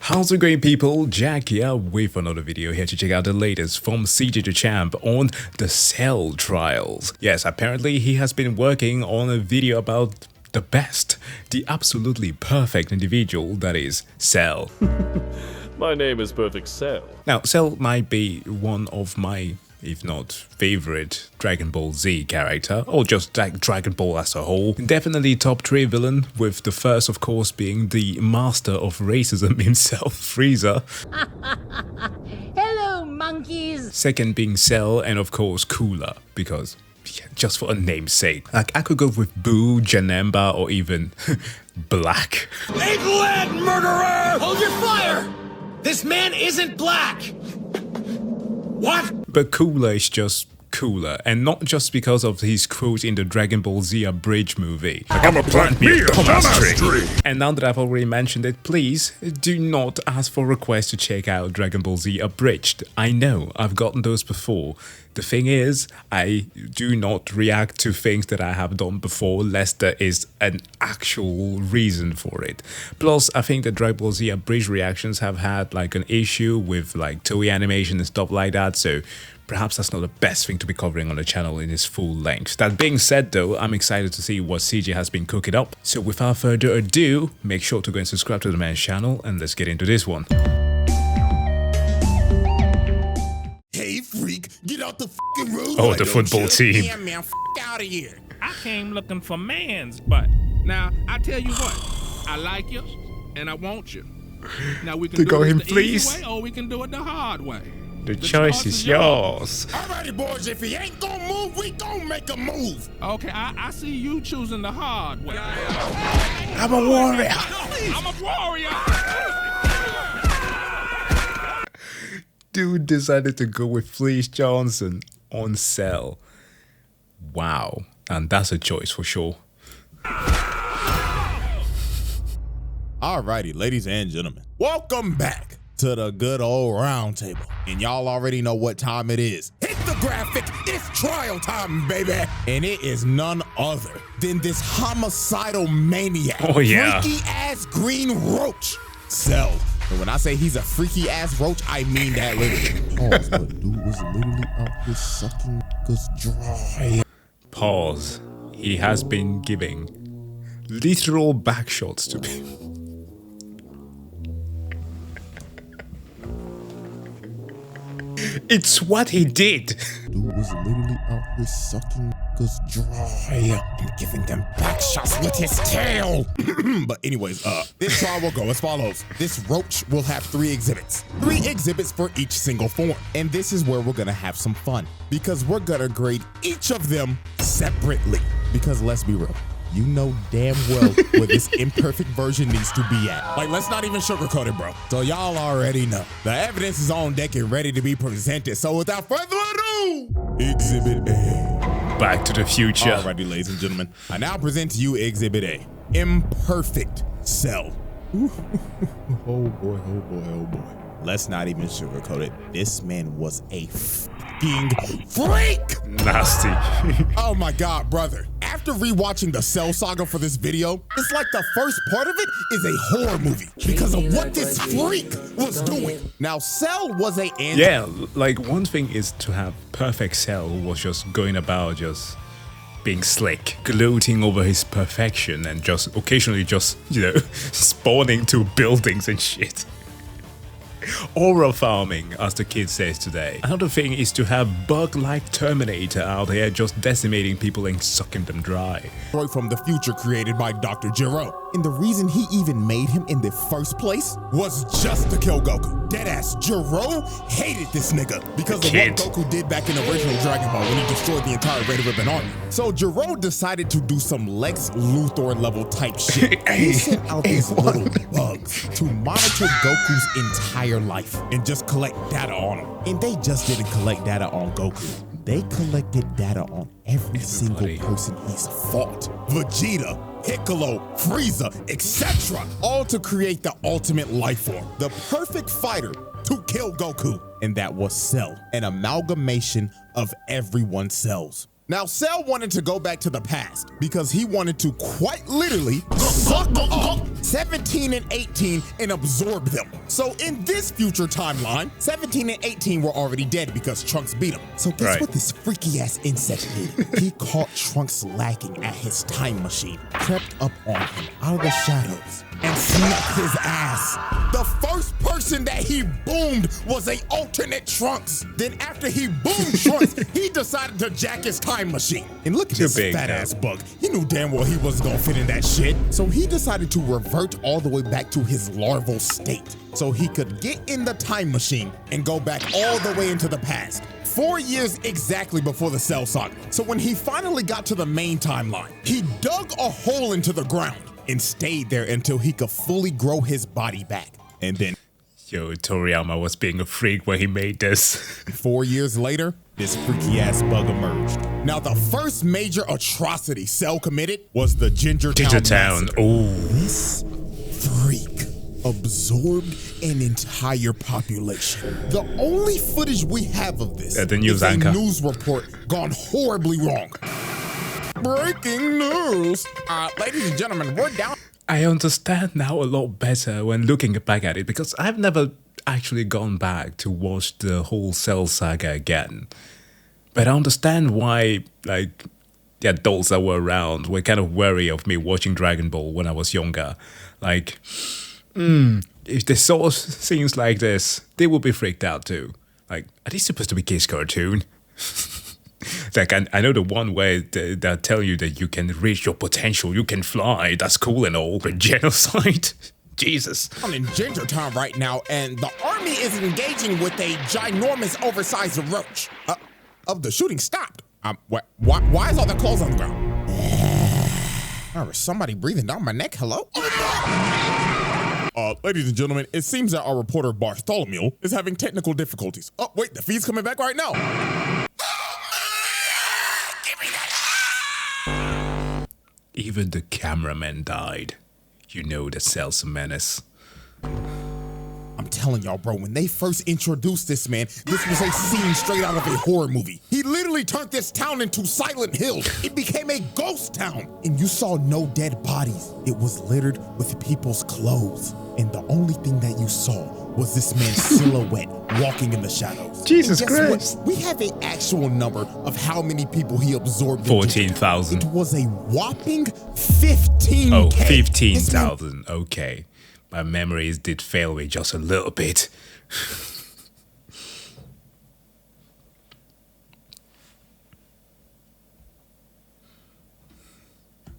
How's it going, people? Jack here with another video here to check out the latest from CJ the Champ on the Cell trials. Yes, apparently he has been working on a video about the best, the absolutely perfect individual that is Cell. My name is Perfect Cell. Now, Cell might be one of my, if not favorite, Dragon Ball Z character, or just Dragon Ball as a whole. Definitely top 3 villain, with the first of course being the master of racism himself, Frieza. Hello, monkeys! Second being Cell, and of course Cooler, because yeah, just for a name's sake. Like, I could go with Boo, Janemba, or even Black. Egglet murderer! Hold your fire! This man isn't black! What? But Cooler is just cooler, and not just because of his quote in the Dragon Ball Z Abridged movie. I'm a plant me a dumbass tree. And now that I've already mentioned it, please do not ask for requests to check out Dragon Ball Z Abridged. I know, I've gotten those before. The thing is, I do not react to things that I have done before unless there is an actual reason for it. Plus, I think the Dragon Ball Z Abridged reactions have had like an issue with like Toei animation and stuff like that, so perhaps that's not the best thing to be covering on the channel in its full length. That being said though, I'm excited to see what CJ has been cooking up. So without further ado, make sure to go and subscribe to the man's channel, and let's get into this one. Hey, freak, get out the fucking room. Oh, the football team. Yeah, man, out of here. I came looking for man's butt. Now, I tell you what, I like you, and I want you. Now, we can To do go it in, the please. easy way, or we can do it the hard way. The choice is yours. Alrighty, boys, if he ain't gonna move, we gonna make a move. Okay, I see you choosing the hard way. I'm a warrior. I'm a warrior. Dude decided to go with Fleece Johnson on Cell. Wow, and that's a choice for sure. Alrighty, ladies and gentlemen, welcome back to the good old round table. And y'all already know what time it is. Hit the graphic, it's trial time, baby. And it is none other than this homicidal maniac. Oh, yeah. Freaky ass green roach, Cell. And when I say he's a freaky ass roach, I mean that literally. Pause, but dude was literally out here sucking cause dry. Pause. He has been giving literal backshots to people. It's what he did. Dude was literally out here sucking cause dry and giving them back shots with his tail. But anyways, this trial will go as follows. This roach will have 3 exhibits. 3 exhibits for each single form. And this is where we're gonna have some fun, because we're gonna grade each of them separately. Because let's be real, you know damn well where this imperfect version needs to be at. Like, let's not even sugarcoat it, bro. So y'all already know. The evidence is on deck and ready to be presented. So without further ado, Exhibit A. Back to the future. Alrighty, ladies and gentlemen. I now present to you Exhibit A. Imperfect Cell. Oh boy, oh boy, oh boy. Let's not even sugarcoat it. This man was a fucking freak! Nasty. Oh my God, brother. After rewatching the Cell saga for this video, it's like the first part of it is a horror movie because of what this freak was doing. Now, Cell was a Yeah, like one thing is to have Perfect Cell who was just going about just being slick, gloating over his perfection, and just occasionally just, you know, spawning to buildings and shit. Aura farming, as the kid says today. Another thing is to have bug-like Terminator out here just decimating people and sucking them dry. From the future created by Dr. Gero. And the reason he even made him in the first place was just to kill Goku. Deadass, Gero hated this nigga because of what Goku did back in the original Dragon Ball when he destroyed the entire Red Ribbon Army. So Gero decided to do some Lex Luthor level type shit. He sent out these little bugs to monitor Goku's entire life and just collect data on him. And they just didn't collect data on Goku. They collected data on every single person he's fought. Vegeta, Piccolo, Frieza, etc. All to create the ultimate life form, the perfect fighter to kill Goku. And that was Cell, an amalgamation of everyone's cells. Now, Cell wanted to go back to the past because he wanted to quite literally suck up 17 and 18 and absorb them. So in this future timeline, 17 and 18 were already dead because Trunks beat them. So guess what this freaky ass insect did? He caught Trunks lacking at his time machine, crept up on him out of the shadows, and snuck his ass. The first person that he boomed was a alternate Trunks. Then after he boomed Trunks, he decided to jack his time machine. And look at this fat ass bug. He knew damn well he wasn't gonna fit in that shit. So he decided to revert all the way back to his larval state so he could get in the time machine and go back all the way into the past. 4 years exactly before the Cell Saga. So when he finally got to the main timeline, he dug a hole into the ground and stayed there until he could fully grow his body back. And then, yo, Toriyama was being a freak when he made this. 4 years later, this freaky ass bug emerged. Now, the first major atrocity Cell committed was the Ginger Town. Oh, this freak absorbed an entire population. The only footage we have of this is a news report gone horribly wrong. Breaking news! Ladies and gentlemen, we're down. I understand now a lot better when looking back at it because I've never actually gone back to watch the whole Cell Saga again. But I understand why, like, the adults that were around were kind of wary of me watching Dragon Ball when I was younger. Like, if they saw scenes like this, they would be freaked out too. Like, are these supposed to be kids' cartoon? Like, I know the one where they'll tell you that you can reach your potential, you can fly, that's cool and all, but genocide? Jesus. I'm in Ginger Town right now, and the army is engaging with a ginormous, oversized roach. The shooting stopped. Why is all the clothes on the ground? Is somebody breathing down my neck? Hello? Ladies and gentlemen, it seems that our reporter Bartholomew is having technical difficulties. Oh, wait, the feed's coming back right now. Even the cameraman died. You know the Cell's a menace. I'm telling y'all, bro, when they first introduced this man, this was a scene straight out of a horror movie. He literally turned this town into Silent Hill. It became a ghost town. And you saw no dead bodies. It was littered with people's clothes. And the only thing that you saw was this man's silhouette walking in the shadows. Jesus Christ. What? We have an actual number of how many people he absorbed. 14,000. It was a whopping 15,000. Oh, 15,000. Okay. My memories did fail me just a little bit.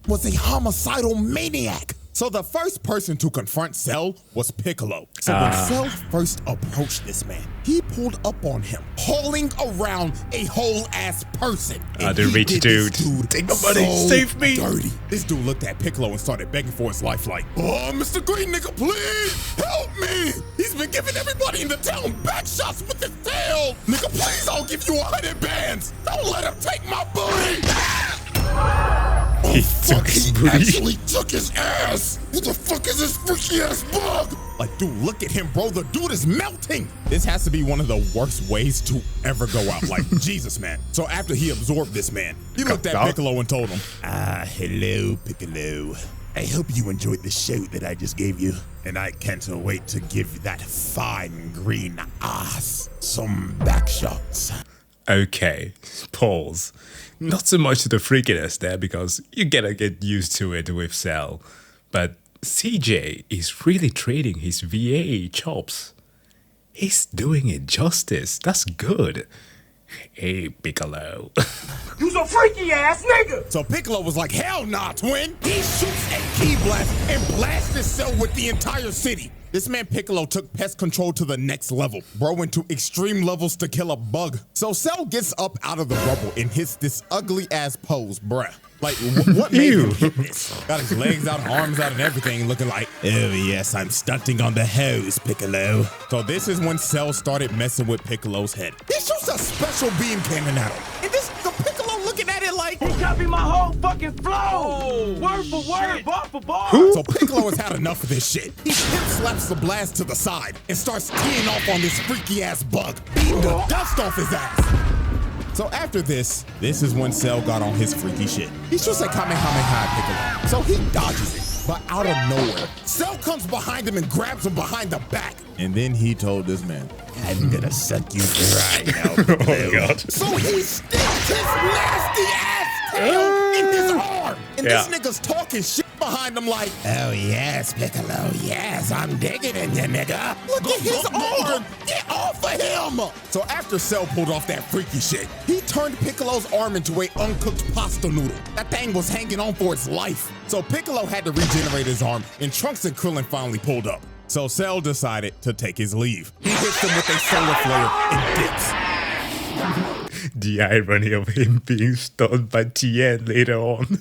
Was a homicidal maniac. So the first person to confront Cell was Piccolo. So when Cell first approached this man, he pulled up on him, hauling around a whole ass person. The rich dude. Take the money, save me. Dirty. This dude looked at Piccolo and started begging for his life like, "Oh, Mr. Green nigga, please help me. He's been giving everybody in the town back shots with his tail. Nigga, please, I'll give you 100 bands. Don't let him take my booty." He took his booty. Actually took his ass. What the fuck is this freaky ass bug? Like, dude, look at him, bro. The dude is melting. This has to be one of the worst ways to ever go out. Like, Jesus, man. So after he absorbed this man, he looked at Piccolo and told him, "Hello, Piccolo. I hope you enjoyed the show that I just gave you. And I can't wait to give that fine green ass some back shots." Okay, pause. Not so much to the freakiness there because you gotta get used to it with Cell. But CJ is really trading his VA chops. He's doing it justice. That's good. Hey, Piccolo. You's a freaky ass nigga! So Piccolo was like, "Hell nah, twin." He shoots a key blast and blasts his Cell with the entire city. This man Piccolo took pest control to the next level. Bro went to extreme levels to kill a bug. So Cell gets up out of the rubble and hits this ugly ass pose, bruh. Like, what made him hit this? Got his legs out, arms out, and everything, looking like, "Oh yes, I'm stunting on the hose, Piccolo." So this is when Cell started messing with Piccolo's head. He shoots a special beam cannon at him. And the Piccolo looking at it like, He copied my whole fucking flow! Word for word, bar for bar! So Piccolo has had enough of this shit. He hip slaps the blast to the side and starts teeing off on this freaky ass bug, beating the dust off his ass. So after this is when Cell got on his freaky shit. He shoots a Kamehameha at Piccolo, so he dodges it. But out of nowhere, Cell comes behind him and grabs him behind the back. And then he told this man, I'm gonna suck you dry now. Oh, God. So he sticks his nasty ass tail in his arm. And this nigga's talking shit behind him like, oh yes, Piccolo, yes, I'm digging in you, nigga. Look at his arm. Get off of him. So after Cell pulled off that freaky shit, he turned Piccolo's arm into a uncooked pasta noodle. That thing was hanging on for its life. So Piccolo had to regenerate his arm, and Trunks and Krillin finally pulled up. So Cell decided to take his leave. He hits him with a solar flare and dips. The irony of him being stunned by Tien later on.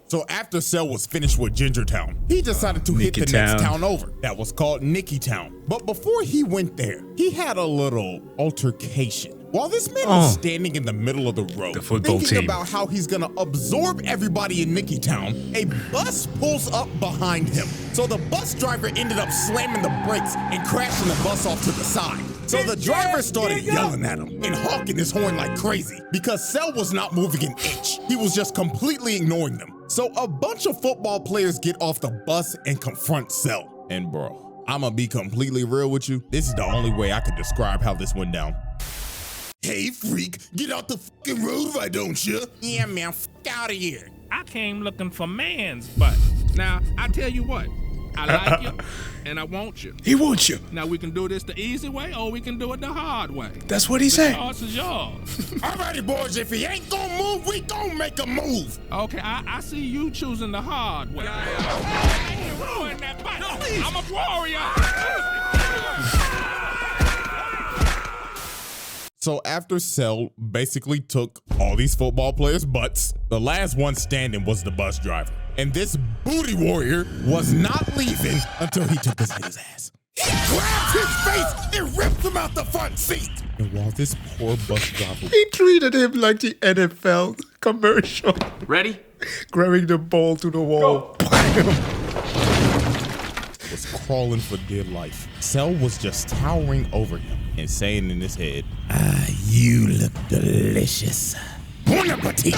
So after Cell was finished with Ginger Town, he decided to hit the next town over. That was called Nicky Town. But before he went there, he had a little altercation. While this man was standing in the middle of the road, thinking about how he's gonna absorb everybody in Nicky Town, a bus pulls up behind him. So the bus driver ended up slamming the brakes and crashing the bus off to the side. So the driver started yelling at him and honking his horn like crazy because Cell was not moving an inch. He was just completely ignoring them. So a bunch of football players get off the bus and confront Cell. And bro, I'ma be completely real with you. This is the only way I could describe how this went down. Hey, freak, get out the fucking road, why don't you? Yeah, man, f out of here. I came looking for man's butt. Now, I tell you what, I like you, and I want you. He wants you. Now, we can do this the easy way, or we can do it the hard way. That's what he said. The choice is yours. Alrighty, boys, if he ain't gonna move, we gonna make a move. Okay, I see you choosing the hard way. I ain't ruin that butt. No, I'm a warrior. So after Cell basically took all these football players' butts, the last one standing was the bus driver. And this booty warrior was not leaving until he took his nigga's ass. He grabbed his face and ripped him out the front seat. And while this poor bus driver He treated him like the NFL commercial. Ready? Grabbing the ball to the wall. was crawling for dear life, Cell was just towering over him and saying in his head, Ah, you look delicious. Bon appetit.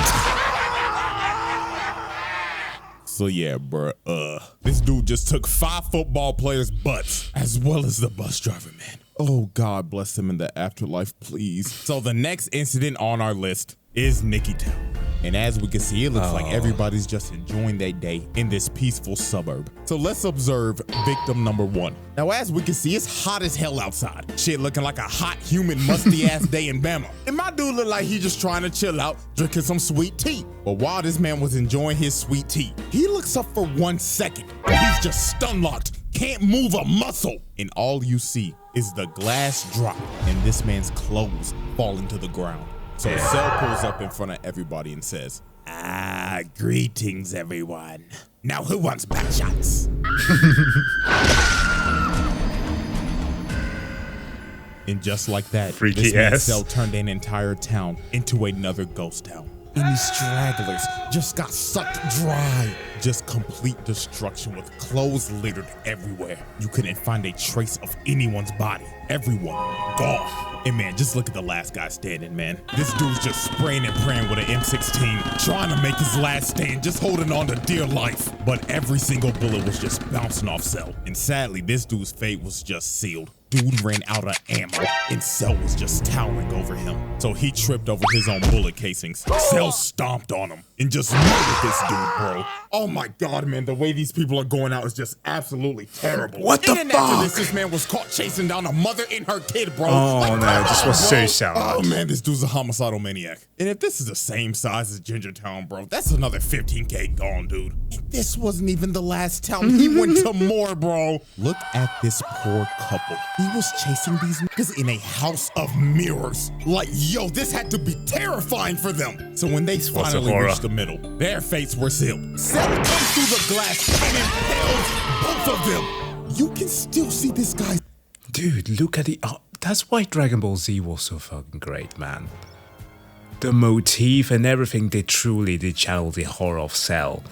So yeah, bruh, this dude just took 5 football players' butts, as well as the bus driver, man. Oh, God bless him in the afterlife, please. So the next incident on our list is Nicky Town. And as we can see, it looks like everybody's just enjoying their day in this peaceful suburb. So let's observe victim number 1. Now, as we can see, it's hot as hell outside. Shit looking like a hot, humid, musty-ass day in Bama. And my dude looked like he just trying to chill out, drinking some sweet tea. But while this man was enjoying his sweet tea, he looks up for 1 second. And he's just stun-locked, can't move a muscle. And all you see is the glass drop and this man's clothes falling to the ground. So Cell pulls up in front of everybody and says, Ah, greetings, everyone. Now, who wants back shots? and just like that, Freaky this man ass. Cell turned an entire town into another ghost town. And these stragglers just got sucked dry. Just complete destruction with clothes littered everywhere. You couldn't find a trace of anyone's body. Everyone gone. And man, just look at the last guy standing, man. This dude's just spraying and praying with an M16, trying to make his last stand, just holding on to dear life. But every single bullet was just bouncing off Cell. And sadly, this dude's fate was just sealed. Dude ran out of ammo, and Cell was just towering over him. So he tripped over his own bullet casings. Cell stomped on him and just murdered this dude, bro. Oh my God, man, the way these people are going out is just absolutely terrible. What the and then after fuck? this man was caught chasing down a mother and her kid, bro. Oh, Like, no, come this on, was so bro. sad. Oh man, this dude's a homicidal maniac. And if this is the same size as Ginger Town, bro, that's another 15K gone, dude. And this wasn't even the last town. He went to more, bro. Look at this poor couple. He was chasing these niggas in a house of mirrors. Like, yo, this had to be terrifying for them. So when they finally reached the middle, their fates were sealed. Cell comes through the glass and impales both of them. You can still see this guy. Dude, look at the art. That's why Dragon Ball Z was so fucking great, man. The motif and everything, they truly did channel the horror of Cell.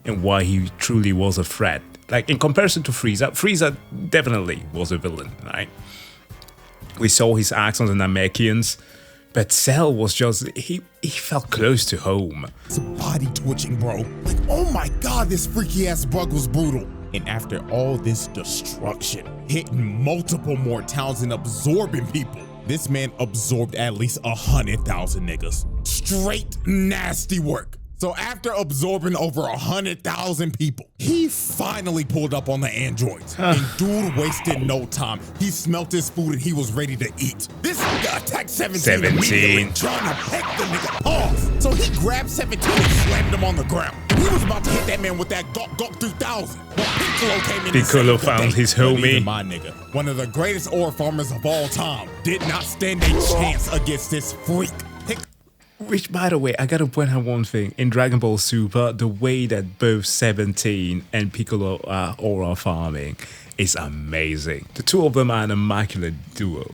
And why he truly was a threat. Like, in comparison to Frieza, Frieza definitely was a villain, right? We saw his acts on the Namekians, But Cell was just, he felt close to home. It's body twitching, bro. Like, oh my God, this freaky ass bug was brutal. And after all this destruction, hitting multiple more towns and absorbing people, this man absorbed at least 100,000 niggas. Straight nasty work. So after absorbing over 100,000 people, he finally pulled up on the androids. And dude wasted no time. He smelt his food and he was ready to eat. This nigga attacked 17 immediately, trying to peck the nigga paws. So he grabbed 17 and slammed him on the ground. And he was about to hit that man with that Gok 3000. But Piccolo came in. Piccolo found his homie. My nigga, one of the greatest ore farmers of all time, did not stand a chance against this freak. Which, by the way, I gotta point out one thing. In Dragon Ball Super, the way that both 17 and Piccolo are aura farming is amazing. The two of them are an immaculate duo.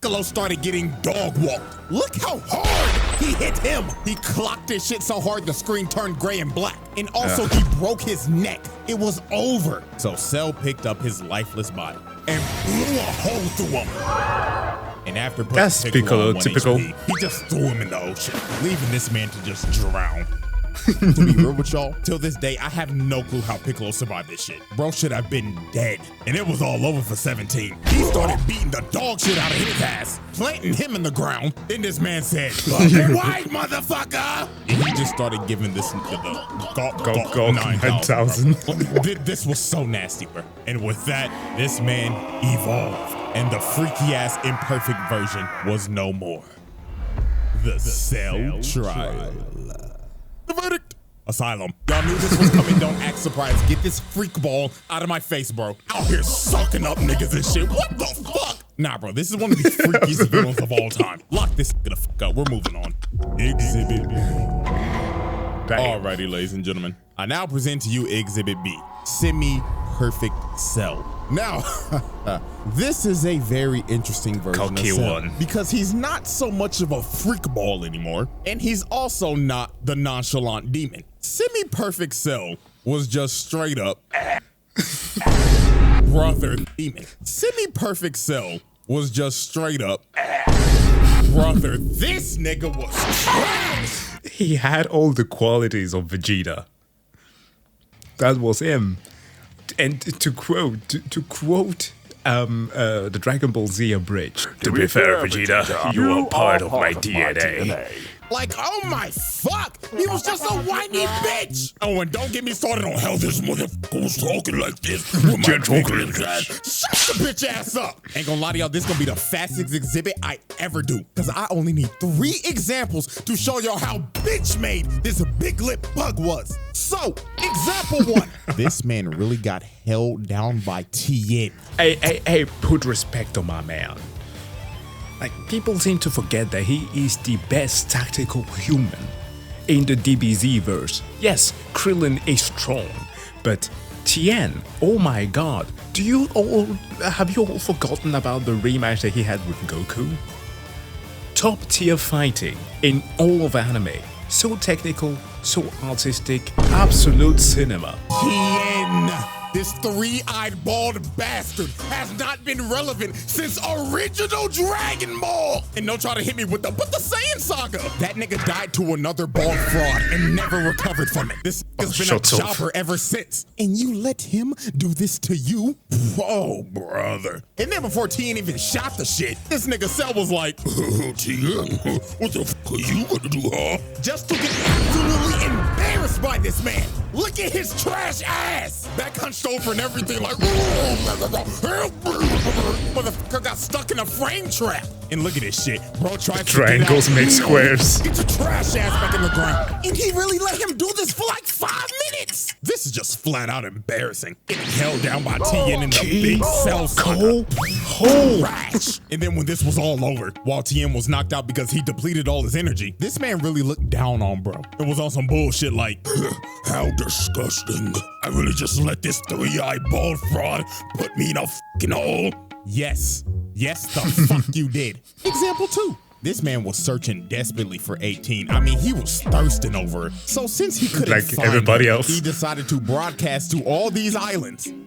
Piccolo started getting dog walked. Look how hard he hit him. He clocked his shit so hard the screen turned gray and black. And also he broke his neck. It was over. So Cell picked up his lifeless body and blew a hole through him. And after that's Piccolo, typical. HP, he just threw him in the ocean, leaving this man to just drown. To be real with y'all, till this day, I have no clue how Piccolo survived this shit. Bro should have been dead. And it was all over for 17. He started beating the dog shit out of his ass, planting him in the ground. Then this man said, "White motherfucker!" And he just started giving this nigga the Gok 9000. This was so nasty, bro. And with that, this man evolved. And the freaky ass imperfect version was no more. The Cell trial. The verdict. Asylum. Y'all knew this was coming. Don't act surprised. Get this freak ball out of my face, bro. Out here sucking up niggas and shit. What the fuck? Nah, bro. This is one of the freakiest villains of all time. Lock this the fuck up. We're moving on. Exhibit B. Alrighty, ladies and gentlemen. I now present to you Exhibit B. Semi-Perfect Cell. Now, this is a very interesting version of Cell because he's not so much of a freak ball anymore, and he's also not the nonchalant demon. Semi-Perfect Cell was just straight up brother demon. Semi-Perfect Cell was just straight up brother. This nigga was trash. He had all the qualities of Vegeta. That was him. And to quote the Dragon Ball Z abridged. To be fair, Vegeta, you are part of my DNA. Like, oh my fuck! He was just a whiny bitch! Oh, and don't get me started on how this motherfucker was talking like this. With my talking shut the bitch ass up! Ain't gonna lie to y'all, this gonna be the fastest exhibit I ever do. Cause I only need 3 examples to show y'all how bitch made this big lip bug was. So, example 1. This man really got held down by Tien. Hey, put respect on my man. Like, people seem to forget that he is the best tactical human in the DBZ verse. Yes, Krillin is strong, but Tien, oh my god, have you all forgotten about the rematch that he had with Goku? Top tier fighting in all of anime. So technical, so artistic, absolute cinema. Tien! This 3-eyed bald bastard has not been relevant since original Dragon Ball. And don't try to hit me with the Saiyan Saga. That nigga died to another bald fraud and never recovered from it. This has been a chopper ever since. And you let him do this to you? Oh, brother. And then before Tien even shot the shit, this nigga Cell was like, Tien, what the fuck are you gonna do, huh? Just to get absolutely embarrassed by this man. Look at his trash ass. Back hunched over and everything like, motherfucker got stuck in a frame trap. And look at this shit. Bro tried to triangles get out. make squares. Get your trash ass back in the ground. And he really let him do this for like 5 minutes. This is just flat out embarrassing. Getting held down by Tien in the big Cell Saga. Trash. And then when this was all over, while Tien was knocked out because he depleted all his energy, this man really looked down on bro. It was on some bullshit like, how disgusting. I really just let this 3-eyed bald fraud put me in a fucking hole. Yes, the fuck you did. Example 2. This man was searching desperately for 18. I mean, he was thirsting over her. So since he couldn't like find everybody her, else, he decided to broadcast to all these islands. He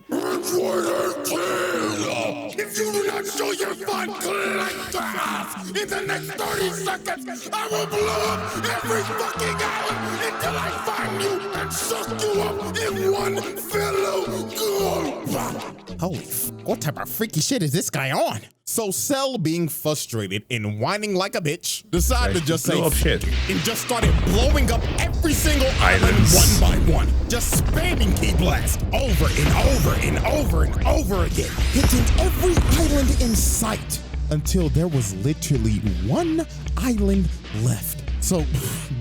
If you do not show your fun collector ass in the next 30 seconds, I will blow up every fucking island until I find you and suck you up in one fellow gulp. Holy what type of freaky shit is this guy on? So Cell, being frustrated and whining like a bitch, decided to just say shit and just started blowing up every single island one by one, just spamming key blast over and over and over and over again, hitting every island in sight until there was literally one island left. So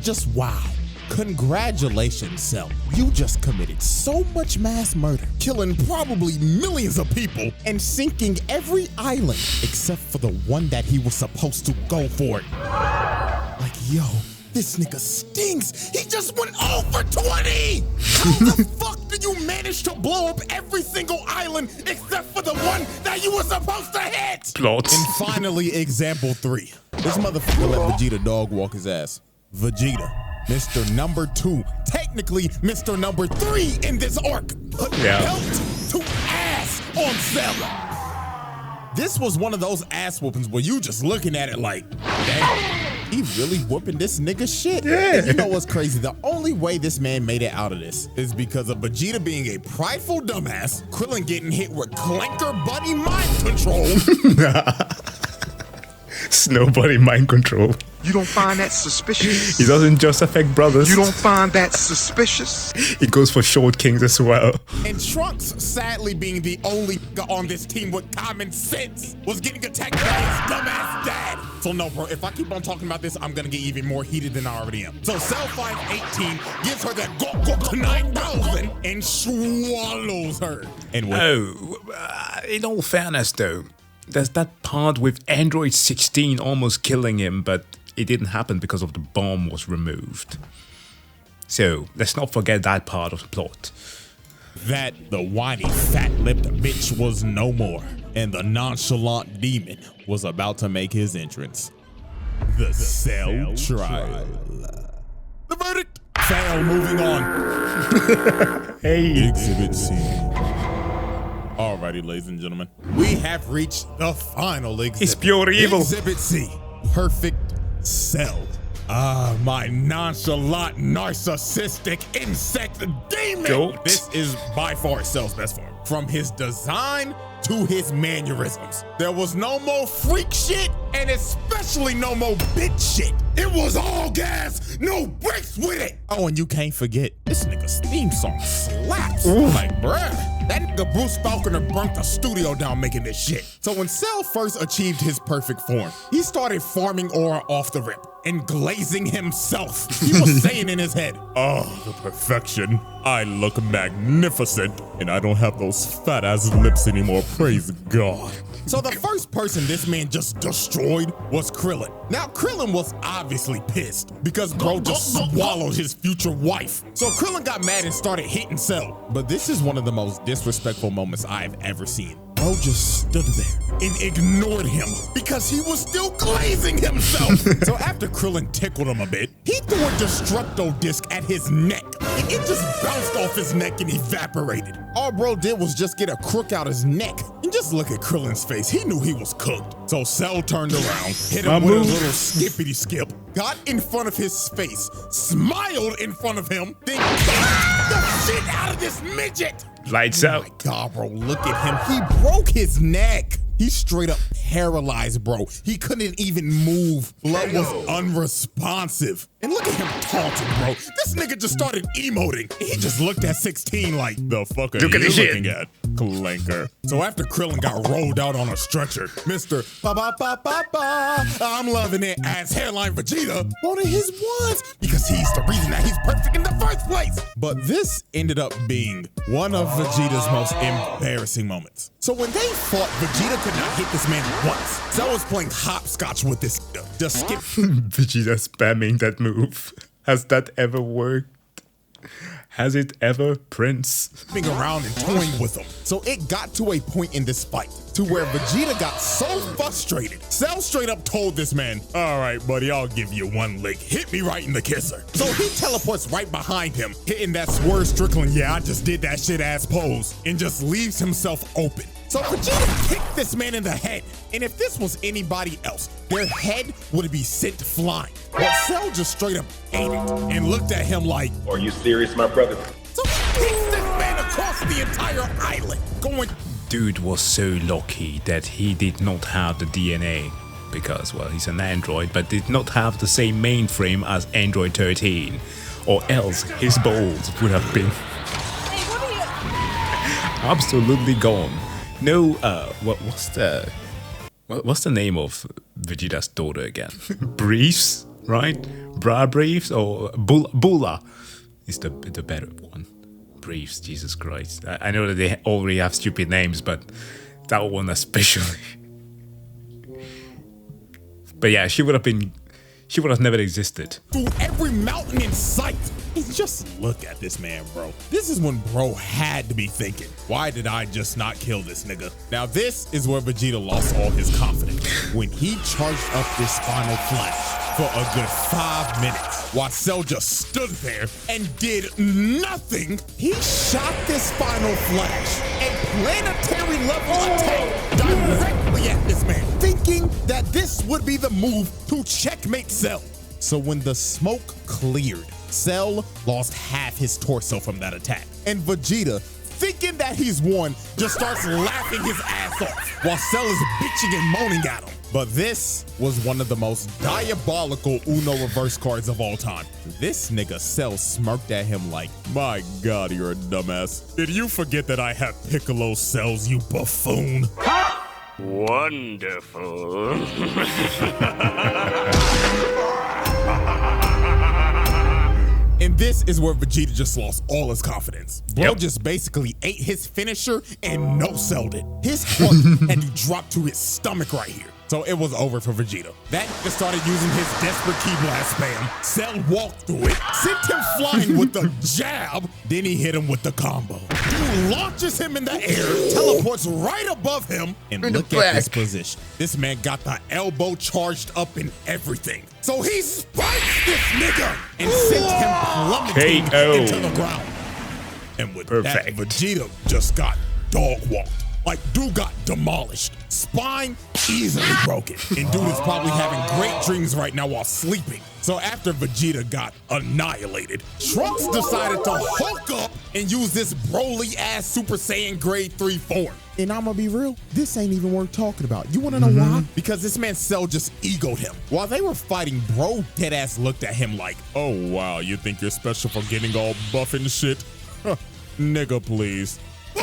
just wow. Congratulations, Cell. You just committed so much mass murder, killing probably millions of people and sinking every island except for the one that he was supposed to go for. Like, yo, this nigga stinks. He just went 0 for 20. How the fuck did you manage to blow up every single island except for the one that you were supposed to hit? Plot. And finally, example 3. This motherfucker let Vegeta dog walk his ass. Vegeta, Mr. Number 2, technically Mr. Number 3 in this arc, put belt to ass on Cell. This was one of those ass whoopings where you just looking at it like, damn, he really whooping this nigga shit. Yeah. And you know what's crazy? The only way this man made it out of this is because of Vegeta being a prideful dumbass, Krillin getting hit with clanker buddy mind control. Snow buddy mind control. You don't find that suspicious? He doesn't just affect brothers. You don't find that suspicious? He goes for short kings as well. And Trunks, sadly being the only guy on this team with common sense, was getting attacked by his dumbass dad. So no, bro, if I keep on talking about this, I'm gonna get even more heated than I already am. So Cell 518 gives her that Go 9000 and swallows her. And in all fairness though, there's that part with Android 16 almost killing him, but it didn't happen because of the bomb was removed. So let's not forget that part of the plot. That the whiny fat-lipped bitch was no more, and the nonchalant demon was about to make his entrance. The Cell trial. The verdict. Cell moving on. Hey. Exhibit C. Alrighty, ladies and gentlemen, we have reached the final exhibit. It's pure evil. Exhibit C, Perfect Cell. My nonchalant, narcissistic insect demon. Goat. This is by far Cell's best form. From his design to his mannerisms. There was no more freak shit, and especially no more bitch shit. It was all gas, no breaks with it. Oh, and you can't forget, this nigga's theme song slaps. Like, bruh, that nigga Bruce Falconer burnt the studio down making this shit. So when Cell first achieved his perfect form, he started farming aura off the rip and glazing himself. He was saying in his head, oh, the perfection. I look magnificent, and I don't have those fat ass lips anymore, praise God. So the first person this man just destroyed was Krillin. Now Krillin was obviously pissed because bro just swallowed his future wife. So Krillin got mad and started hitting Cell. But this is one of the most disrespectful moments I've ever seen. Bro just stood there and ignored him because he was still glazing himself. So after Krillin tickled him a bit, he threw a Destructo disc at his neck. And it just bounced off his neck and evaporated. All bro did was just get a crook out his neck. And just look at Krillin's face. He knew he was cooked. So Cell turned around, hit him with a little skippity skip, got in front of his face, smiled in front of him, then kicked the shit out of this midget. Lights out. Oh my God, bro, look at him. He broke his neck. He's straight up paralyzed, bro. He couldn't even move. Blood was unresponsive. And look at him taunting, bro. This nigga just started emoting. He just looked at 16 like, the fuck are you looking at? Clanker. So after Krillin got rolled out on a stretcher, Mr. Ba-ba-ba-ba-ba, I'm loving it as Hairline Vegeta wanted his ones because he's the reason that he's perfect in the first place. But this ended up being one of Vegeta's most embarrassing moments. So when they fought, Vegeta could not hit this man once. Cell was playing hopscotch with this just skip. Vegeta spamming that move. Has that ever worked? Has it ever, Prince? Moving around and toying with him. So it got to a point in this fight to where Vegeta got so frustrated. Cell straight up told this man, all right, buddy, I'll give you one lick. Hit me right in the kisser. So he teleports right behind him, hitting that Swerve Strickland, yeah, I just did that shit ass pose, and just leaves himself open. So Vegeta kicked this man in the head, and if this was anybody else, their head would be sent flying. But Cell just straight up ate it and looked at him like, Are you serious, my brother? so he kicks this man across the entire island, going, Dude was so lucky that he did not have the DNA. Because, well, he's an android, but did not have the same mainframe as Android 13. Or else his balls would have been absolutely gone. No, what's the name of Vegeta's daughter again? Briefs, right? Bra briefs or Bula is the better one. Briefs, Jesus Christ. I know that they already have stupid names, but that one especially. But yeah, she would have never existed. through every mountain in sight. And just look at this man, bro. This is when bro had to be thinking, why did I just not kill this nigga? Now this is where Vegeta lost all his confidence. When he charged up this final flash for a good 5 minutes, while Cell just stood there and did nothing, he shot this final flash, a planetary level attack directly at this man, thinking that this would be the move to checkmate Cell. So when the smoke cleared, Cell lost half his torso from that attack. And Vegeta, thinking that he's won, just starts laughing his ass off while Cell is bitching and moaning at him. But this was one of the most diabolical Uno reverse cards of all time. This nigga Cell smirked at him like, my God, you're a dumbass. Did you forget that I have Piccolo cells, you buffoon? Wonderful. And this is where Vegeta just lost all his confidence. Bro just basically ate his finisher and no-selled it. His heart had to drop to his stomach right here. So it was over for Vegeta. That nigga started using his desperate key blast spam. Cell walked through it, sent him flying with the jab, then he hit him with the combo. Dude launches him in the air, teleports right above him, and look at this position. This man got the elbow charged up and everything. So he spikes this nigga and sent him plummeting into the ground. And with that, Vegeta just got dog walked. Like, dude got demolished. Spine easily broken. And dude is probably having great dreams right now while sleeping. So after Vegeta got annihilated, Trunks decided to Hulk up and use this Broly-ass Super Saiyan Grade 3 form. And I'ma be real, this ain't even worth talking about. You wanna know why? Because this man Cell just egoed him. While they were fighting, bro deadass looked at him like, oh wow, you think you're special for getting all buff and shit? Huh, nigga, please. Boom!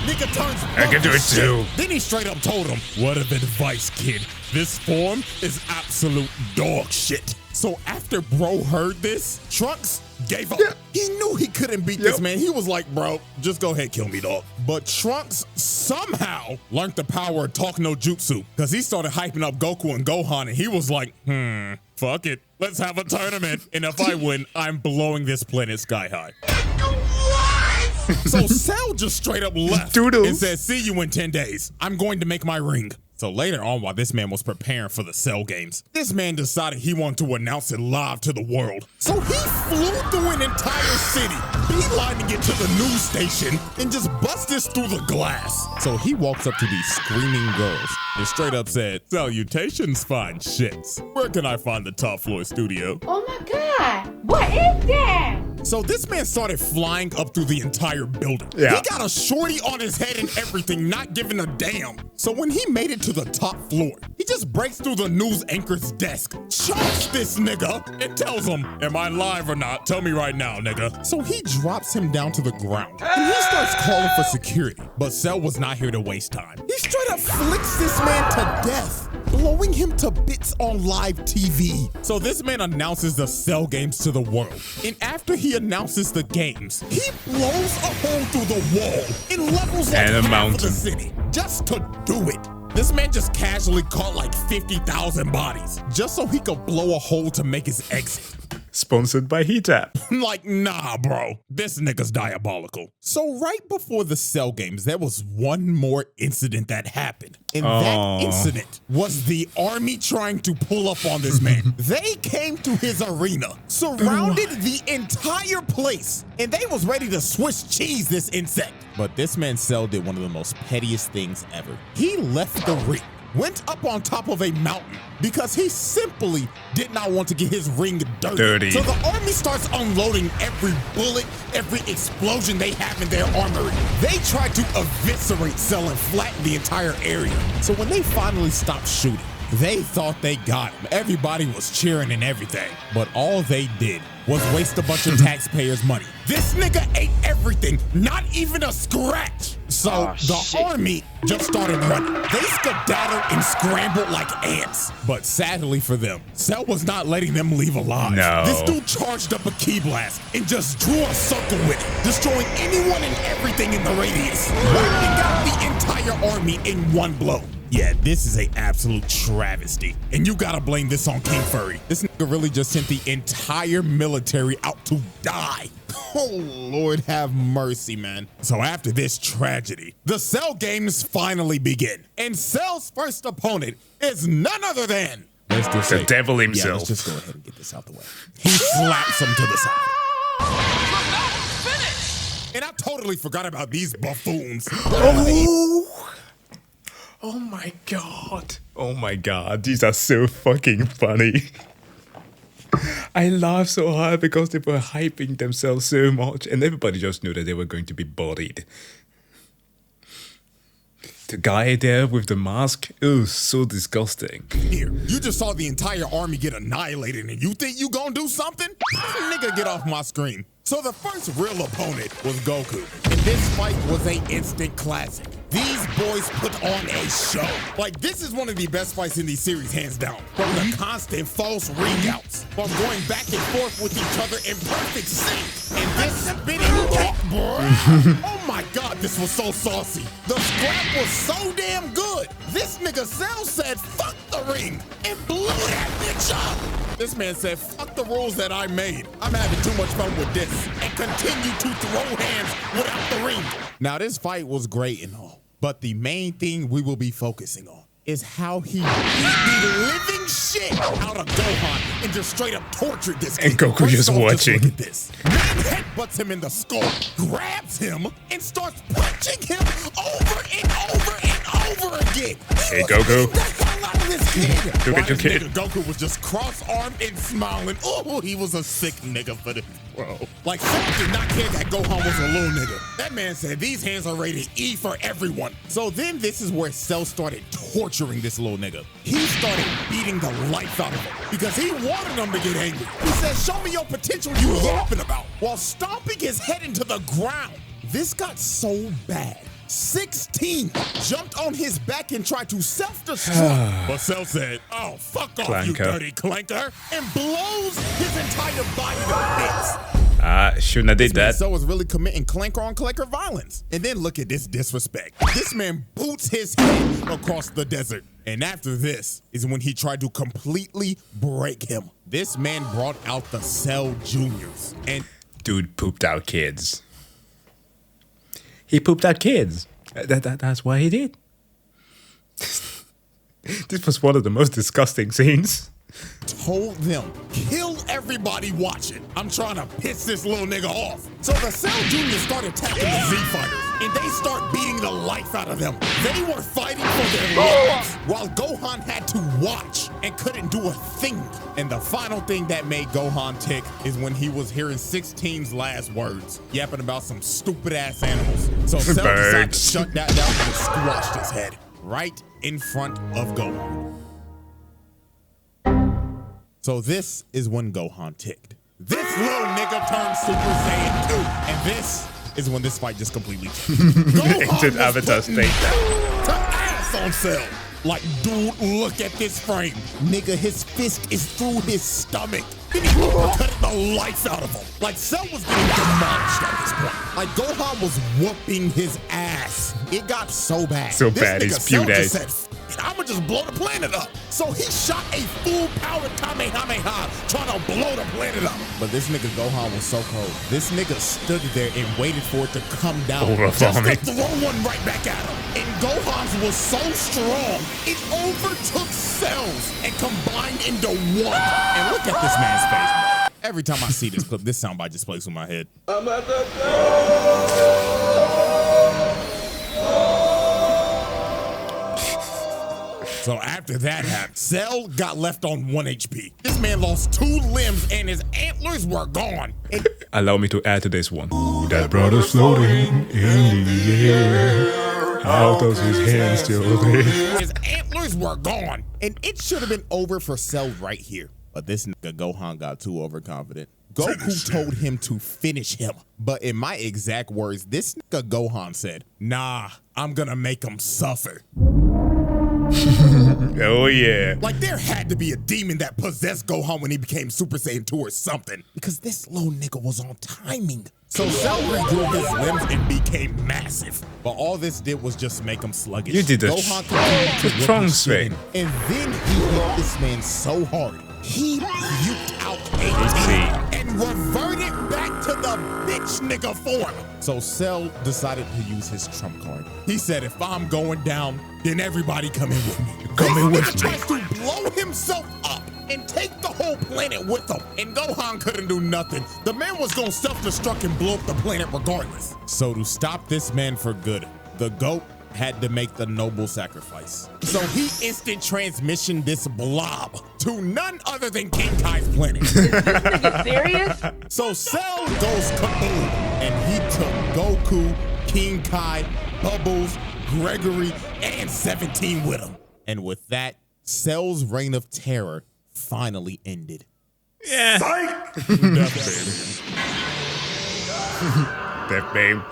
Nigga turns I can do it too. Then he straight up told him, what of advice, kid? This form is absolute dog shit. So after bro heard this, Trunks gave up. He knew he couldn't beat this man. He was like, bro, just go ahead, kill me, dog. But Trunks somehow learned the power of talk no jutsu because he started hyping up Goku and Gohan and he was like, fuck it. Let's have a tournament. And if I win, I'm blowing this planet sky high. So Cell just straight up left and said, see you in 10 days. I'm going to make my ring. So later on, while this man was preparing for the Cell games, this man decided he wanted to announce it live to the world. So he flew through an entire city, beelining it to the news station, and just busted through the glass. So he walks up to these screaming girls and straight up said, salutations, fine shits. Where can I find the top floor studio? Oh my God, what is that? So this man started flying up through the entire building. He got a shorty on his head and everything, not giving a damn. So when he made it to the top floor, he just breaks through the news anchor's desk, chokes this nigga, and tells him, am I live or not? Tell me right now, nigga. So he drops him down to the ground, and he starts calling for security. But Cell was not here to waste time. He straight up flicks this man to death, blowing him to bits on live TV. So this man announces the Cell games to the world. And after he announces the games, he blows a hole through the wall and levels up half of the city just to do it. This man just casually caught like 50,000 bodies just so he could blow a hole to make his exit. Sponsored by Heat-Up. Like, nah, bro. This nigga's diabolical. So right before the Cell games, there was one more incident that happened. And that incident was the army trying to pull up on this man. They came to his arena, surrounded the entire place, and they was ready to Swiss cheese this insect. But this man Cell did one of the most pettiest things ever. He left the ring, went up on top of a mountain because he simply did not want to get his ring dirty. So the army starts unloading every bullet, every explosion they have in their armory. They try to eviscerate Cell and flatten the entire area. So when they finally stopped shooting, they thought they got him. Everybody was cheering and everything. But all they did was waste a bunch of taxpayers' money. This nigga ate everything, not even a scratch. So the army just started running. They skedaddled and scrambled like ants. But sadly for them, Cell was not letting them leave alive. No. This dude charged up a key blast and just drew a circle with it, destroying anyone and everything in the radius, wiping out the entire army in one blow. Yeah, this is an absolute travesty. And you gotta blame this on King Furry. This nigga really just sent the entire military out to die. Oh, Lord have mercy, man. So after this tragedy, the Cell games finally begin. And Cell's first opponent is none other than the devil himself. Yeah, let's just go ahead and get this out the way. He slaps him to the side. And I totally forgot about these buffoons. Oh my god. Oh my god. These are so fucking funny. I laughed so hard because they were hyping themselves so much and everybody just knew that they were going to be bodied. The guy there with the mask, oh, so disgusting. Here, you just saw the entire army get annihilated and you think you gonna do something? Nigga, get off my screen. So the first real opponent was Goku, and this fight was an instant classic. These boys put on a show. Like, this is one of the best fights in the series, hands down. From the constant false ring outs, from going back and forth with each other in perfect sync. And this spinning kick, bro. Oh my god, this was so saucy. The scrap was so damn good. This nigga Cell said, fuck the ring, and blew that bitch up. This man said, fuck the rules that I made. I'm having too much fun with this, and continue to throw hands without the ring. Now, this fight was great and all, but the main thing we will be focusing on is how he beat the living shit out of Gohan and just straight up tortured this kid. And Goku just watching. Look at this. Man headbutts him in the skull, grabs him, and starts punching him over and over and over again. Hey, Goku. Go get your kid. Goku was just cross-armed and smiling. Oh, he was a sick nigga for this, bro. Like, Cell did not care that Gohan was a little nigga. That man said these hands are rated E for everyone. So then this is where Cell started torturing this little nigga. He started beating the life out of him because he wanted him to get angry. He said, show me your potential you yapping about, while stomping his head into the ground. This got so bad. 16 jumped on his back and tried to self-destruct. But Cell said, oh, fuck off, you dirty clanker, and blows his entire body to bits. Shouldn't have did that. Cell was really committing clanker on clanker violence. And then look at this disrespect. This man boots his head across the desert. And after this is when he tried to completely break him. This man brought out the Cell Juniors. And dude pooped out kids. He pooped out kids. That's what he did. This was one of the most disgusting scenes. Told them, kill everybody watching. I'm trying to piss this little nigga off. So the Cell Juniors started attacking the Z Fighters, and they start beating the life out of them. They were fighting for their lives, while Gohan had to watch and couldn't do a thing. And the final thing that made Gohan tick is when he was hearing 16's last words, yapping about some stupid ass animals. So Cell decided to shut that down and squashed his head right in front of Gohan. So this is when Gohan ticked. This little nigga turned Super Saiyan 2. And this is when this fight just completely entered Avatar state. To ass on Cell. Like, dude, look at this frame. Nigga, his fist is through his stomach. Then he cut the life out of him. Like, Cell was getting demolished at this point. Like, Gohan was whooping his ass. It got so bad. So bad, he's spewed out. I'ma just blow the planet up. So he shot a full-powered Kamehameha trying to blow the planet up. But this nigga Gohan was so cold. This nigga stood there and waited for it to come down just to throw one right back at him. And Gohan's was so strong, it overtook Cell's and combined into one. And look at this man's face. Every time I see this clip, this soundbite just plays in my head. I'm at the So after that happened, Cell got left on 1 HP. This man lost 2 limbs and his antlers were gone. And Allow me to add to this one. That brother's floating in the air. How does his hand still there? his antlers were gone. And it should have been over for Cell right here. But this nigga Gohan got too overconfident. Goku told him to finish him. But in my exact words, this nigga Gohan said, nah, I'm gonna make him suffer. Oh yeah. Like there had to be a demon that possessed Gohan when he became Super Saiyan 2 or something. Because this little nigga was on timing. So Cell regrew his limbs and became massive. But all this did was just make him sluggish. You did the trunks thing. And then he hit this man so hard, he puked out 18 and reverted back to the bitch nigga form. So Cell decided to use his trump card. He said, if I'm going down, then everybody come in with me. Come in with me. Tries to blow himself up and take the whole planet with him. And Gohan couldn't do nothing. The man was gonna self-destruct and blow up the planet regardless. So to stop this man for good, the GOAT had to make the noble sacrifice. So he instant transmission this blob to none other than King Kai's planet. Is this nigga serious? So Cell goes kaboom, and he took Goku, King Kai, Bubbles, Gregory, and 17 with him. And with that, Cell's reign of terror finally ended. Yeah. Death babe.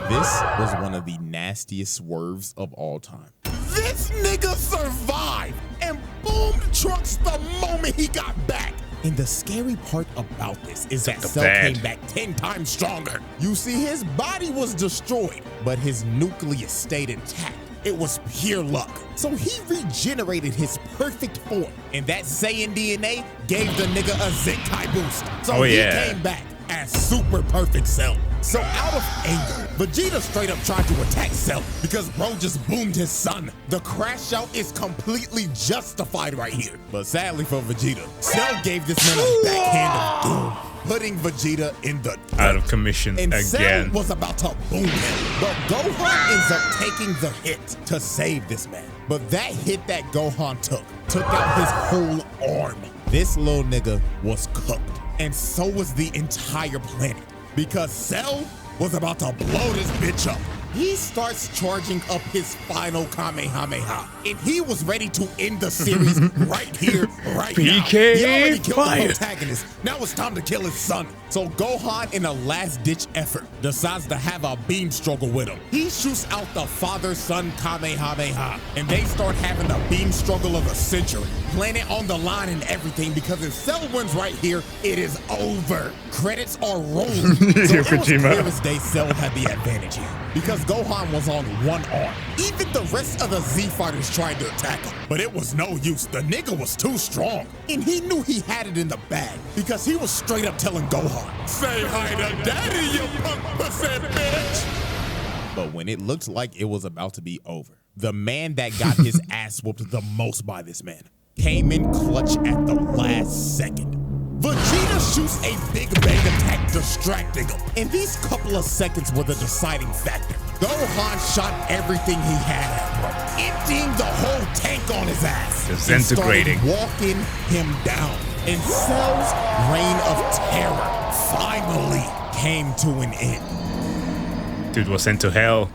This was one of the nastiest swerves of all time. This nigga survived and boomed Trunks the moment he got back. And the scary part about this is that Cell came back 10 times stronger. You see, his body was destroyed, but his nucleus stayed intact. It was pure luck. So he regenerated his perfect form, and that Saiyan DNA gave the nigga a Zenkai boost. So he came back as Super Perfect Cell. So out of anger, Vegeta straight up tried to attack Cell because bro just boomed his son. The crash out is completely justified right here. But sadly for Vegeta, Cell gave this man a backhand of doom, putting Vegeta in the dirt. Out of commission and again. Cell was about to boom him, but Gohan ends up taking the hit to save this man. But that hit that Gohan took out his whole arm. This little nigga was cooked, and so was the entire planet. Because Cell was about to blow this bitch up. He starts charging up his final Kamehameha, and he was ready to end the series right here, right now. He already killed the protagonist. Now it's time to kill his son. So Gohan, in a last-ditch effort, decides to have a beam struggle with him. He shoots out the father-son Kamehameha, and they start having the beam struggle of the century. Planet on the line and everything, because if Cell wins right here, it is over. Credits are rolling. So it was clear as day Cell had the advantage here, because Gohan was on one arm. Even the rest of the Z fighters tried to attack him, but it was no use. The nigga was too strong, and he knew he had it in the bag, because he was straight up telling Gohan, "Say hi to daddy, you punk pussy bitch." But when it looked like it was about to be over, the man that got his ass whooped the most by this man came in clutch at the last second. Vegeta shoots a big bang attack, distracting him. And these couple of seconds were the deciding factor. Gohan shot everything he had at him, emptying the whole tank on his ass. Disintegrating. And walking him down. And Cell's reign of terror finally came to an end. Dude was sent to hell,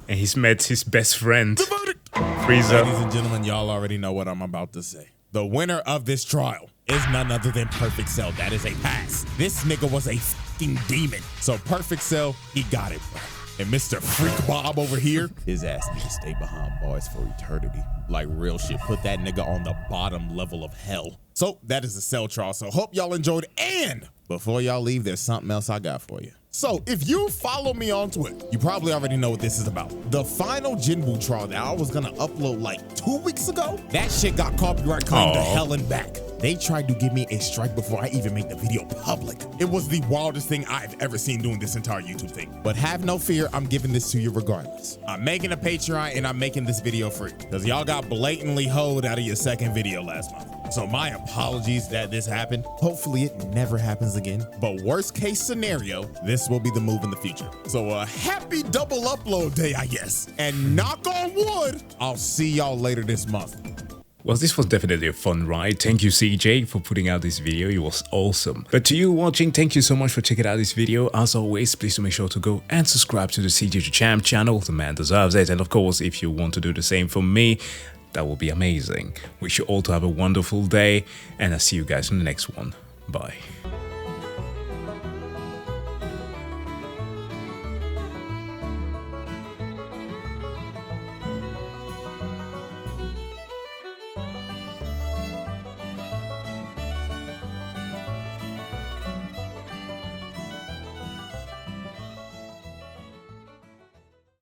and he's met his best friend, Frieza. Ladies and gentlemen, y'all already know what I'm about to say. The winner of this trial is none other than Perfect Cell. That is a pass. This nigga was a fucking demon. So Perfect Cell, he got it, bro. And Mr. Freak Bob over here, his ass need to stay behind bars for eternity. Like real shit, put that nigga on the bottom level of hell. So that is the Cell trial. So hope y'all enjoyed. And before y'all leave, there's something else I got for you. So if you follow me on Twitter, you probably already know what this is about. The final Jinwoo trial that I was gonna upload like 2 weeks ago, that shit got copyright claimed to hell and back. They tried to give me a strike before I even made the video public. It was the wildest thing I've ever seen doing this entire YouTube thing. But have no fear, I'm giving this to you regardless. I'm making a Patreon and I'm making this video free because y'all got blatantly hoed out of your second video last month. So my apologies that this happened. Hopefully it never happens again. But worst case scenario, this will be the move in the future. So a happy double upload day, I guess. And knock on wood, I'll see y'all later this month. Well, this was definitely a fun ride. Thank you, CJ, for putting out this video. It was awesome. But to you watching, thank you so much for checking out this video. As always, please do make sure to go and subscribe to the CJ the Champ channel. The man deserves it. And of course, if you want to do the same for me, that will be amazing. Wish you all to have a wonderful day. And I'll see you guys in the next one. Bye.